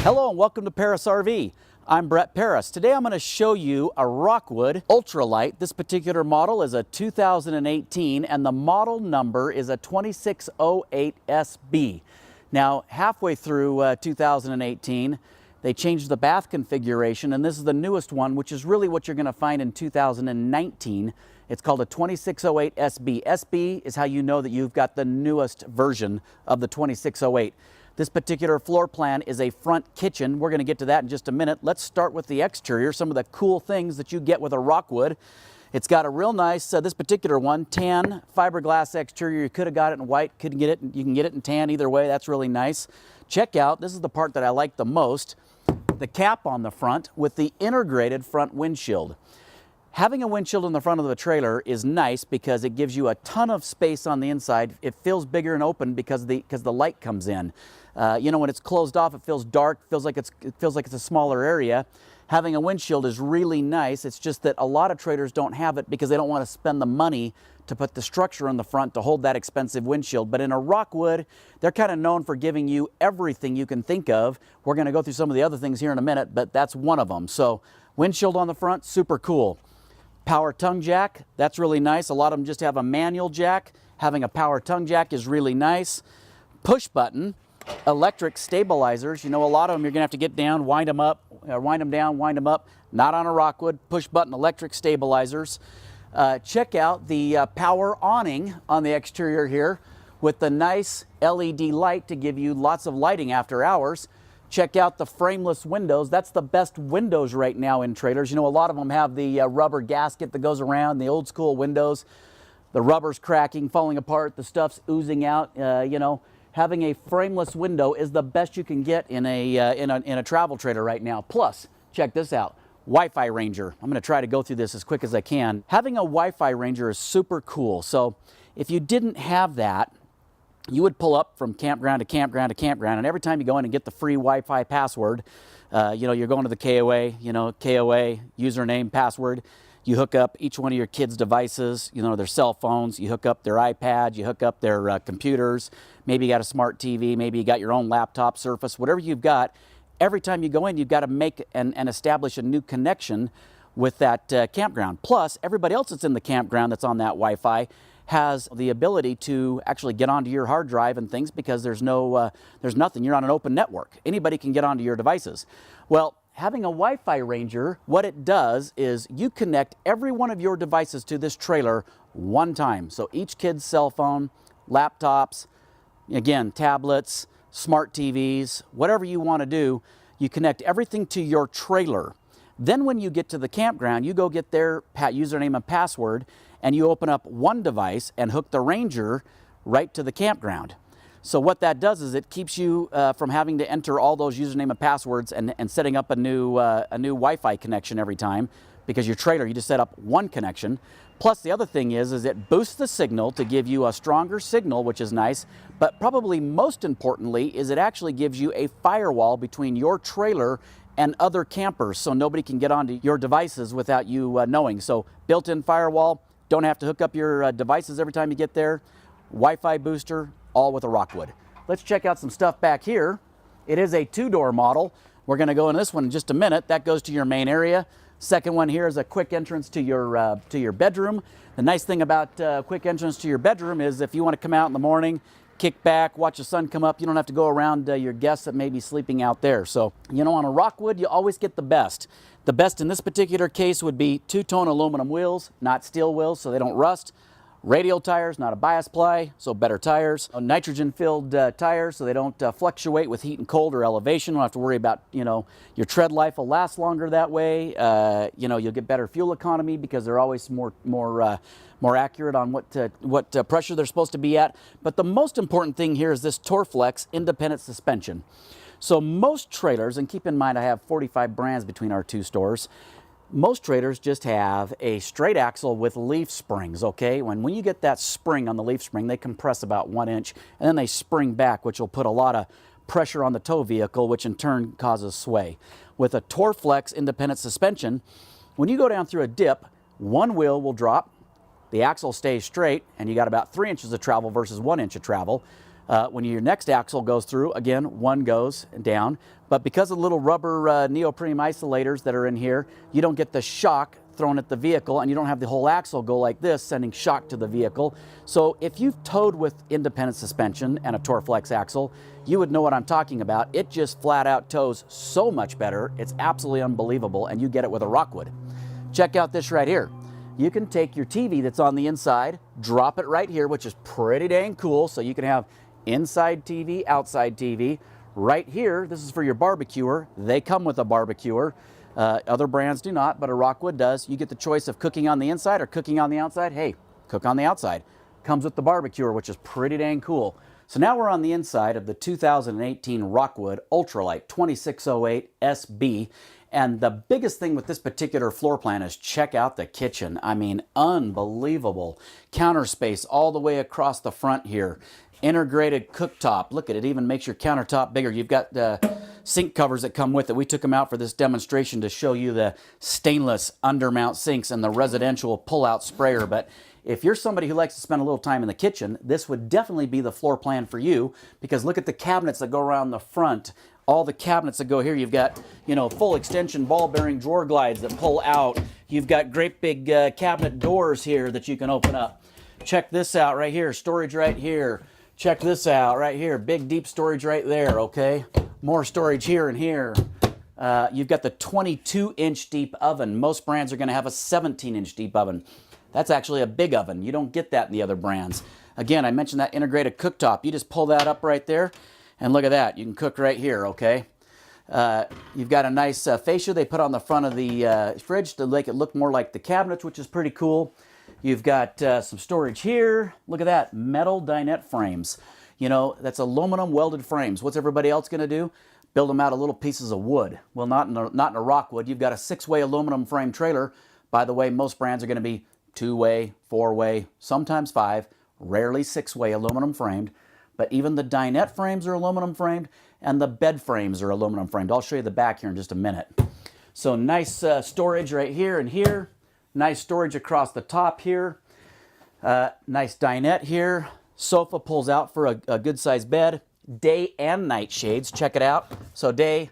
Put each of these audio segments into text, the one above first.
Hello and welcome to Parris RV. I'm Brett Parris. Today I'm going to show you a Rockwood Ultralight. This particular model is a 2018 and the model number is a 2608SB. Now halfway through 2018 they changed the bath configuration, and this is the newest one, which is really what you're going to find in 2019. It's called a 2608SB. SB is how you know that you've got the newest version of the 2608. This particular floor plan is a front kitchen. We're going to get to that in just a minute. Let's start with the exterior, some of the cool things that you get with a Rockwood. It's got a real nice, this particular one, tan fiberglass exterior. You could have got it in white, couldn't get it, you can get it in tan either way. That's really nice. Check out, this is the part that I like the most, the cap on the front with the integrated front windshield. Having a windshield in the front of the trailer is nice because it gives you a ton of space on the inside. It feels bigger and open because the light comes in. You know, when it's closed off, it feels dark, it feels like it's a smaller area. Having a windshield is really nice. It's just that a lot of trailers don't have it because they don't want to spend the money to put the structure in the front to hold that expensive windshield. But in a Rockwood, they're kind of known for giving you everything you can think of. We're going to go through some of the other things here in a minute, but that's one of them. So windshield on the front, super cool. Power tongue jack, that's really nice. A lot of them just have a manual jack. Having a power tongue jack is really nice. Push button, electric stabilizers. You know, a lot of them you're gonna have to get down, wind them up, wind them down, wind them up. Not on a Rockwood. Push button electric stabilizers. Check out the power awning on the exterior here with the nice LED light to give you lots of lighting after hours. Check out the frameless windows. That's the best windows right now in trailers. You know, a lot of them have the rubber gasket that goes around, the old school windows. The rubber's cracking, falling apart, the stuff's oozing out. You know, having a frameless window is the best you can get in a travel trailer right now. Plus, check this out. Wi-Fi Ranger. I'm going to try to go through this as quick as I can. Having a Wi-Fi Ranger is super cool. So if you didn't have that, you would pull up from campground to campground to campground, and every time you go in and get the free Wi-Fi password, you know, you're going to the KOA, you know, KOA, username, password. You hook up each one of your kids' devices, you know, their cell phones. You hook up their iPad, you hook up their computers. Maybe you got a smart TV, maybe you got your own laptop, Surface, whatever you've got. Every time you go in, you've got to make and establish a new connection with that campground. Plus, everybody else that's in the campground that's on that Wi-Fi has the ability to actually get onto your hard drive and things because there's nothing. You're on an open network. Anybody can get onto your devices. Well, having a Wi-Fi Ranger, what it does is you connect every one of your devices to this trailer one time. So each kid's cell phone, laptops, again, tablets, smart TVs, whatever you want to do, you connect everything to your trailer. Then when you get to the campground, you go get their username and password, and you open up one device and hook the Ranger right to the campground. So what that does is it keeps you from having to enter all those username and passwords and setting up a new Wi-Fi connection every time, because your trailer, you just set up one connection. Plus the other thing is it boosts the signal to give you a stronger signal, which is nice, but probably most importantly is it actually gives you a firewall between your trailer and other campers, so nobody can get onto your devices without you knowing. So built-in firewall, don't have to hook up your devices every time you get there. Wi-Fi booster, all with a Rockwood. Let's check out some stuff back here. It is a two-door model. We're going to go in this one in just a minute. That goes to your main area. Second one here is a quick entrance to your bedroom. The nice thing about quick entrance to your bedroom is if you want to come out in the morning, kick back, watch the sun come up, you don't have to go around your guests that may be sleeping out there. So, you know, on a Rockwood, you always get the best. The best in this particular case would be two-tone aluminum wheels, not steel wheels, so they don't rust. Radial tires, not a bias ply, so better tires. Nitrogen-filled tires, so they don't fluctuate with heat and cold or elevation. You don't have to worry about, you know, your tread life will last longer that way. You know, you'll get better fuel economy because they're always more accurate on what pressure they're supposed to be at. But the most important thing here is this Torflex independent suspension. So most trailers, and keep in mind I have 45 brands between our two stores, most trailers just have a straight axle with leaf springs, okay? When you get that spring on the leaf spring, they compress about 1 inch, and then they spring back, which will put a lot of pressure on the tow vehicle, which in turn causes sway. With a Torflex independent suspension, when you go down through a dip, one wheel will drop, the axle stays straight, and you got about 3 inches of travel versus 1 inch of travel. When your next axle goes through, again, one goes down. But because of the little rubber neoprene isolators that are in here, you don't get the shock thrown at the vehicle, and you don't have the whole axle go like this, sending shock to the vehicle. So if you've towed with independent suspension and a Torflex axle, you would know what I'm talking about. It just flat out tows so much better. It's absolutely unbelievable, and you get it with a Rockwood. Check out this right here. You can take your TV that's on the inside, drop it right here, which is pretty dang cool. So you can have inside TV, outside TV. Right here, this is for your barbecuer. They come with a barbecuer. Other brands do not, but a Rockwood does. You get the choice of cooking on the inside or cooking on the outside. Hey, cook on the outside. Comes with the barbecuer, which is pretty dang cool. So now we're on the inside of the 2018 Rockwood Ultralight 2608 SB. And the biggest thing with this particular floor plan is check out the kitchen. I mean, unbelievable. Counter space all the way across the front here. Integrated cooktop. Look at it, even makes your countertop bigger. You've got the sink covers that come with it. We took them out for this demonstration to show you the stainless undermount sinks and the residential pull-out sprayer. But if you're somebody who likes to spend a little time in the kitchen, this would definitely be the floor plan for you, because look at the cabinets that go around the front. All the cabinets that go here, you've got, you know, full extension ball bearing drawer glides that pull out. You've got great big cabinet doors here that you can open up. Check this out right here, storage right here. Check this out right here, big deep storage right there, okay? More storage here and here. You've got the 22-inch deep oven. Most brands are gonna have a 17-inch deep oven. That's actually a big oven. You don't get that in the other brands. Again, I mentioned that integrated cooktop. You just pull that up right there, and look at that. You can cook right here, okay? You've got a nice fascia they put on the front of the fridge to make it look more like the cabinets, which is pretty cool. You've got some storage here. Look at that, metal dinette frames. You know, that's aluminum welded frames. What's everybody else gonna do? Build them out of little pieces of wood. Well, not in a Rockwood. You've got a 6-way aluminum frame trailer. By the way, most brands are gonna be 2-way, 4-way, sometimes 5, rarely 6-way aluminum framed. But even the dinette frames are aluminum framed, and the bed frames are aluminum framed. I'll show you the back here in just a minute. So nice storage right here and here. Nice storage across the top here. Nice dinette here. Sofa pulls out for a good sized bed. Day and night shades, check it out. So day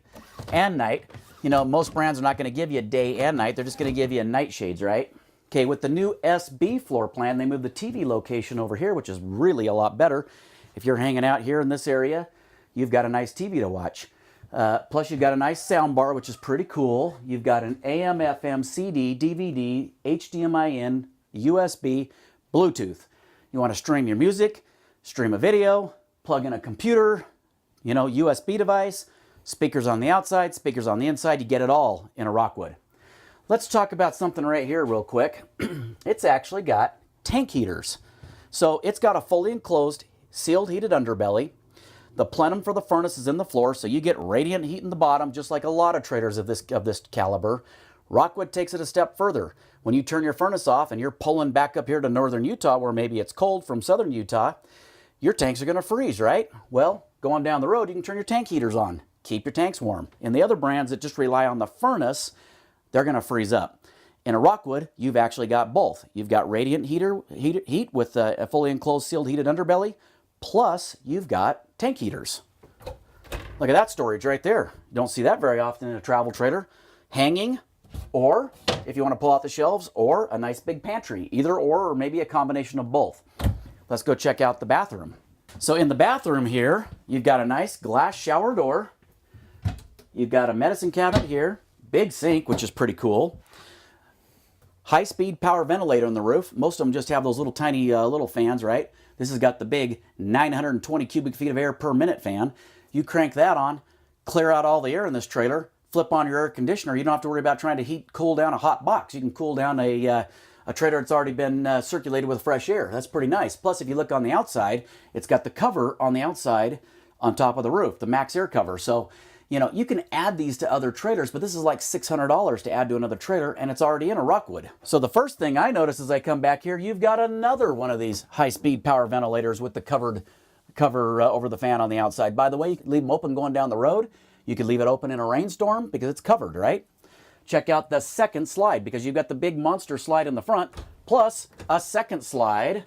and night. You know, most brands are not gonna give you day and night, they're just gonna give you night shades, right? Okay, with the new SB floor plan, they moved the TV location over here, which is really a lot better. If you're hanging out here in this area, you've got a nice TV to watch. Plus you've got a nice sound bar, which is pretty cool. You've got an AM, FM, CD, DVD, HDMI in, USB, Bluetooth. You want to stream your music, stream a video, plug in a computer, you know, USB device, speakers on the outside, speakers on the inside. You get it all in a Rockwood. Let's talk about something right here real quick. It's actually got tank heaters. So it's got a fully enclosed, sealed heated underbelly. The plenum for the furnace is in the floor, so you get radiant heat in the bottom, just like a lot of traders of this caliber. Rockwood takes it a step further. When you turn your furnace off and you're pulling back up here to northern Utah, where maybe it's cold from southern Utah, your tanks are going to freeze, right? Well, going down the road, you can turn your tank heaters on. Keep your tanks warm. In the other brands that just rely on the furnace, they're going to freeze up. In a Rockwood, you've actually got both. You've got radiant heat with a fully enclosed, sealed, heated underbelly, plus you've got tank heaters. Look at that storage right there. You don't see that very often in a travel trailer. Hanging, or if you want to pull out the shelves, or a nice big pantry. Either or maybe a combination of both. Let's go check out the bathroom. So in the bathroom here, you've got a nice glass shower door. You've got a medicine cabinet here. Big sink, which is pretty cool. High-speed power ventilator on the roof. Most of them just have those little tiny little fans, right? This has got the big 920 cubic feet of air per minute fan. You crank that on, clear out all the air in this trailer, flip on your air conditioner. You don't have to worry about trying to cool down a hot box. You can cool down a trailer that's already been circulated with fresh air. That's pretty nice. Plus, if you look on the outside, it's got the cover on the outside on top of the roof, the max air cover. So, you know, you can add these to other trailers, but this is like $600 to add to another trailer, and it's already in a Rockwood. So the first thing I notice as I come back here, you've got another one of these high-speed power ventilators with the cover over the fan on the outside. By the way, you can leave them open going down the road. You could leave it open in a rainstorm because it's covered, right? Check out the second slide, because you've got the big monster slide in the front, plus a second slide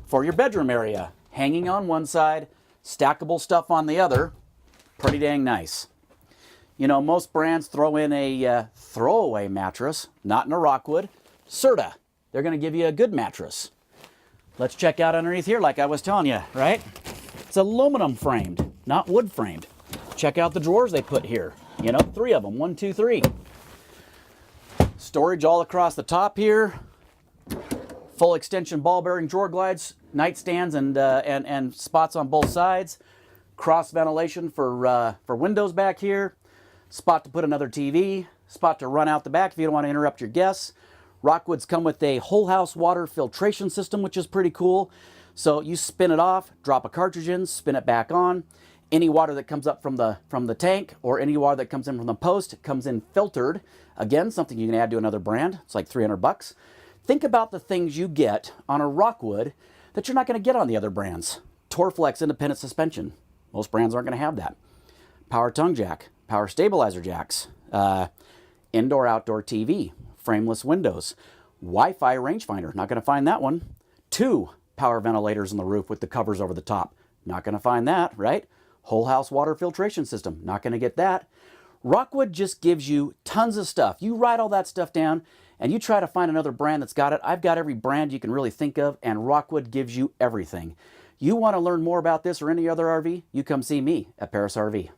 for your bedroom area. hanging on one side, stackable stuff on the other. Pretty dang nice. You know, most brands throw in a throwaway mattress, not in a Rockwood. Serta, they're going to give you a good mattress. Let's check out underneath here like I was telling you, right? It's aluminum framed, not wood framed. Check out the drawers they put here. You know, 3 of them, 1, 2, 3. Storage all across the top here. Full extension ball bearing drawer glides, nightstands and spots on both sides. Cross ventilation for windows back here. Spot to put another TV. Spot to run out the back if you don't want to interrupt your guests. Rockwoods come with a whole house water filtration system, which is pretty cool. So you spin it off, drop a cartridge in, spin it back on. Any water that comes up from the tank or any water that comes in from the post comes in filtered. Again, something you can add to another brand. It's like $300. Think about the things you get on a Rockwood that you're not going to get on the other brands. Torflex independent suspension. Most brands aren't going to have that. Power tongue jack, power stabilizer jacks, indoor-outdoor TV, frameless windows, Wi-Fi rangefinder. Not going to find that one. 2 power ventilators on the roof with the covers over the top. Not going to find that, right? Whole house water filtration system. Not going to get that. Rockwood just gives you tons of stuff. You write all that stuff down and you try to find another brand that's got it. I've got every brand you can really think of, and Rockwood gives you everything. You want to learn more about this or any other RV? You come see me at Parris RV.